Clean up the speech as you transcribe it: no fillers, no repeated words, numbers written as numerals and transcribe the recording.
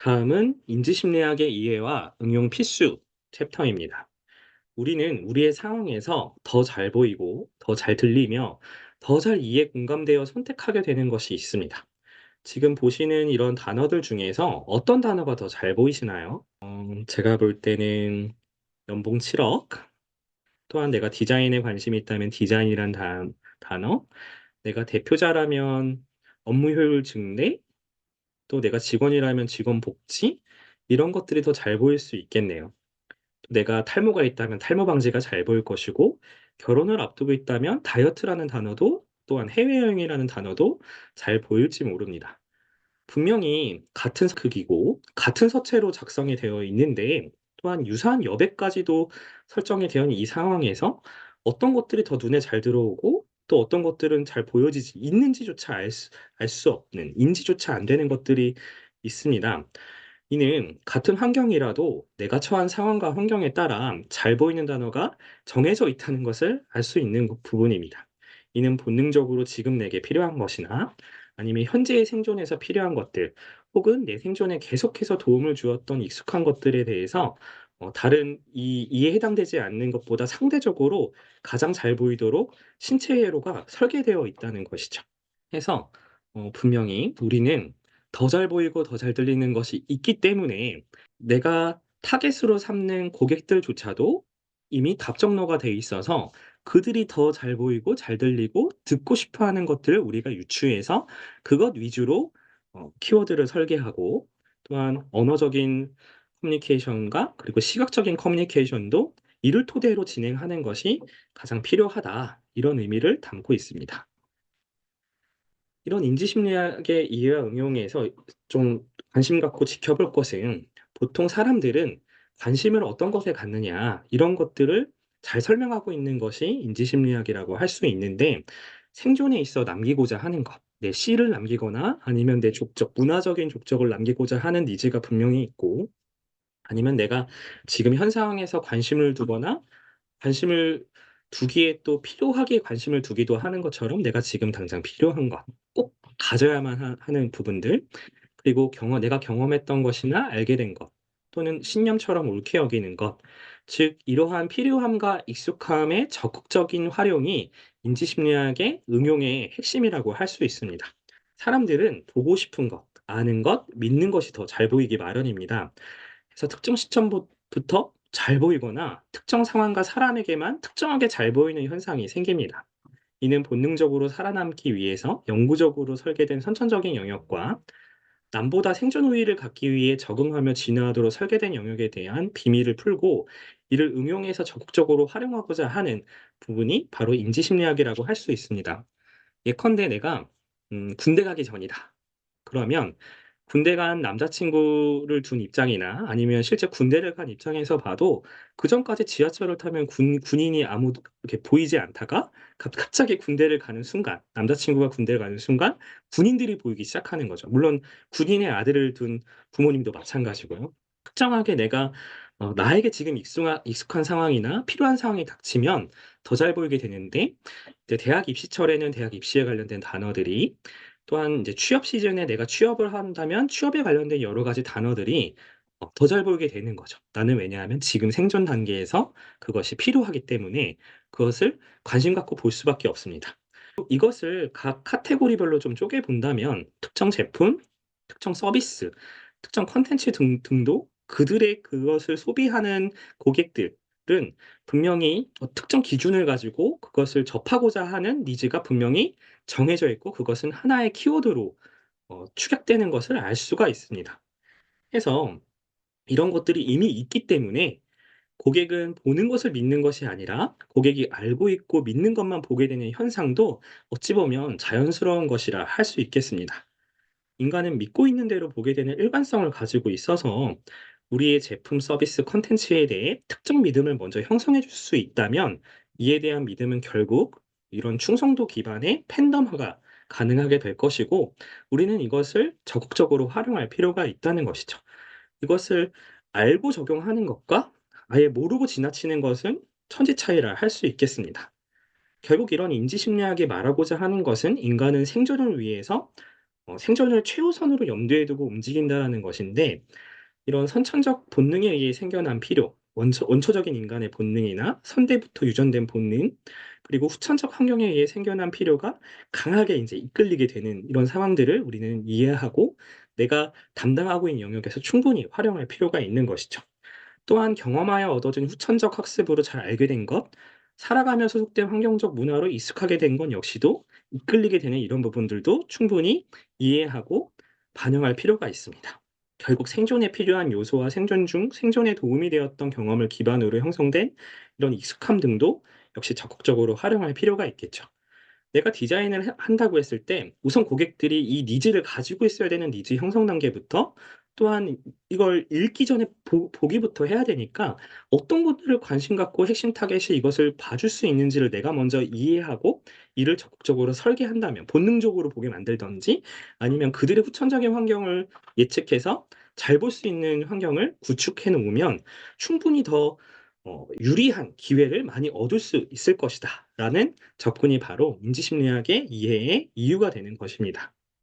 다음은 인지심리학의 이해와 응용 필수 챕터입니다. 우리는 우리의 상황에서 더 잘 보이고 더 잘 들리며 더 잘 이해 공감되어 선택하게 되는 것이 있습니다. 지금 보시는 이런 단어들 중에서 어떤 단어가 더 잘 보이시나요? 제가 볼 때는 연봉 7억, 또한 내가 디자인에 관심이 있다면 디자인이란 단어, 내가 대표자라면 업무 효율 증대, 또 내가 직원이라면 직원 복지, 이런 것들이 더 잘 보일 수 있겠네요. 내가 탈모가 있다면 탈모 방지가 잘 보일 것이고, 결혼을 앞두고 있다면 다이어트라는 단어도, 또한 해외여행이라는 단어도 잘 보일지 모릅니다. 분명히 같은 크기고 같은 서체로 작성이 되어 있는데, 또한 유사한 여백까지도 설정이 되어 있는 이 상황에서 어떤 것들이 더 눈에 잘 들어오고 또 어떤 것들은 잘 보여지지 있는지조차 알 수 없는, 인지조차 안 되는 것들이 있습니다. 이는 같은 환경이라도 내가 처한 상황과 환경에 따라 잘 보이는 단어가 정해져 있다는 것을 알 수 있는 부분입니다. 이는 본능적으로 지금 내게 필요한 것이나 아니면 현재의 생존에서 필요한 것들, 혹은 내 생존에 계속해서 도움을 주었던 익숙한 것들에 대해서 다른 이에 해당되지 않는 것보다 상대적으로 가장 잘 보이도록 신체 회로가 설계되어 있다는 것이죠. 해서 분명히 우리는 더 잘 보이고 더 잘 들리는 것이 있기 때문에 내가 타겟으로 삼는 고객들조차도 이미 답정너가 돼 있어서 그들이 더 잘 보이고 잘 들리고 듣고 싶어 하는 것들을 우리가 유추해서 그것 위주로 키워드를 설계하고, 또한 언어적인 커뮤니케이션과 그리고 시각적인 커뮤니케이션도 이를 토대로 진행하는 것이 가장 필요하다. 이런 의미를 담고 있습니다. 이런 인지심리학의 이해와 응용에서 좀 관심 갖고 지켜볼 것은, 보통 사람들은 관심을 어떤 것에 갖느냐 이런 것들을 잘 설명하고 있는 것이 인지심리학이라고 할 수 있는데, 생존에 있어 남기고자 하는 것, 내 씨를 남기거나 아니면 내 족적, 문화적인 족적을 남기고자 하는 니즈가 분명히 있고, 아니면 내가 지금 현 상황에서 관심을 두거나 관심을 두기에 또 필요하게 관심을 두기도 하는 것처럼 내가 지금 당장 필요한 것, 꼭 가져야만 하는 부분들, 그리고 내가 경험했던 것이나 알게 된 것, 또는 신념처럼 옳게 여기는 것, 즉 이러한 필요함과 익숙함의 적극적인 활용이 인지심리학의 응용의 핵심이라고 할 수 있습니다. 사람들은 보고 싶은 것, 아는 것, 믿는 것이 더 잘 보이기 마련입니다. 그래서 특정 시점부터 잘 보이거나 특정 상황과 사람에게만 특정하게 잘 보이는 현상이 생깁니다. 이는 본능적으로 살아남기 위해서 영구적으로 설계된 선천적인 영역과 남보다 생존 우위를 갖기 위해 적응하며 진화하도록 설계된 영역에 대한 비밀을 풀고, 이를 응용해서 적극적으로 활용하고자 하는 부분이 바로 인지심리학이라고 할 수 있습니다. 예컨대 내가 군대 가기 전이다. 그러면 군대 간 남자친구를 둔 입장이나 아니면 실제 군대를 간 입장에서 봐도 그전까지 지하철을 타면 군인이 아무도 이렇게 보이지 않다가 갑자기 군대를 가는 순간, 남자친구가 군대를 가는 순간 군인들이 보이기 시작하는 거죠. 물론 군인의 아들을 둔 부모님도 마찬가지고요. 특정하게 내가 나에게 지금 익숙한 상황이나 필요한 상황이 닥치면 더 잘 보이게 되는데, 이제 대학 입시철에는 대학 입시에 관련된 단어들이, 또한 이제 취업 시즌에 내가 취업을 한다면 취업에 관련된 여러 가지 단어들이 더 잘 보이게 되는 거죠. 나는 왜냐하면 지금 생존 단계에서 그것이 필요하기 때문에 그것을 관심 갖고 볼 수밖에 없습니다. 이것을 각 카테고리별로 좀 쪼개 본다면 특정 제품, 특정 서비스, 특정 콘텐츠 등도 그들의 그것을 소비하는 고객들은 분명히 특정 기준을 가지고 그것을 접하고자 하는 니즈가 분명히 정해져 있고, 그것은 하나의 키워드로 축약되는 것을 알 수가 있습니다. 해서 이런 것들이 이미 있기 때문에 고객은 보는 것을 믿는 것이 아니라 고객이 알고 있고 믿는 것만 보게 되는 현상도 어찌 보면 자연스러운 것이라 할 수 있겠습니다. 인간은 믿고 있는 대로 보게 되는 일관성을 가지고 있어서 우리의 제품, 서비스, 콘텐츠에 대해 특정 믿음을 먼저 형성해 줄 수 있다면, 이에 대한 믿음은 결국 이런 충성도 기반의 팬덤화가 가능하게 될 것이고, 우리는 이것을 적극적으로 활용할 필요가 있다는 것이죠. 이것을 알고 적용하는 것과 아예 모르고 지나치는 것은 천지 차이라 할 수 있겠습니다. 결국 이런 인지심리학이 말하고자 하는 것은 인간은 생존을 위해서 생존을 최우선으로 염두에 두고 움직인다라는 것인데 이런 선천적 본능에 의해 생겨난 필요, 원초적인 인간의 본능이나 선대부터 유전된 본능, 그리고 후천적 환경에 의해 생겨난 필요가 강하게 인제 이끌리게 되는 이런 상황들을 우리는 이해하고 내가 담당하고 있는 영역에서 충분히 활용할 필요가 있는 것이죠. 또한 경험하여 얻어진 후천적 학습으로 잘 알게 된 것, 살아가면서 속된 환경적 문화로 익숙하게 된 건 역시도 이끌리게 되는 이런 부분들도 충분히 이해하고 반영할 필요가 있습니다. 결국 생존에 필요한 요소와 생존 중 생존에 도움이 되었던 경험을 기반으로 형성된 이런 익숙함 등도 역시 적극적으로 활용할 필요가 있겠죠. 내가 디자인을 한다고 했을 때 우선 고객들이 이 니즈를 가지고 있어야 되는 니즈 형성 단계부터 또한 이걸 읽기 전에 보기부터 해야 되니까 어떤 것들을 관심 갖고 핵심 타겟이 이것을 봐줄 수 있는지를 내가 먼저 이해하고 이를 적극적으로 설계한다면 본능적으로 보게 만들든지 아니면 그들의 후천적인 환경을 예측해서 잘 볼 수 있는 환경을 구축해 놓으면 충분히 더 유리한 기회를 많이 얻을 수 있을 것이다.'라는 접근이 바로 인지심리학의 이해의 이유가 되는 것입니다.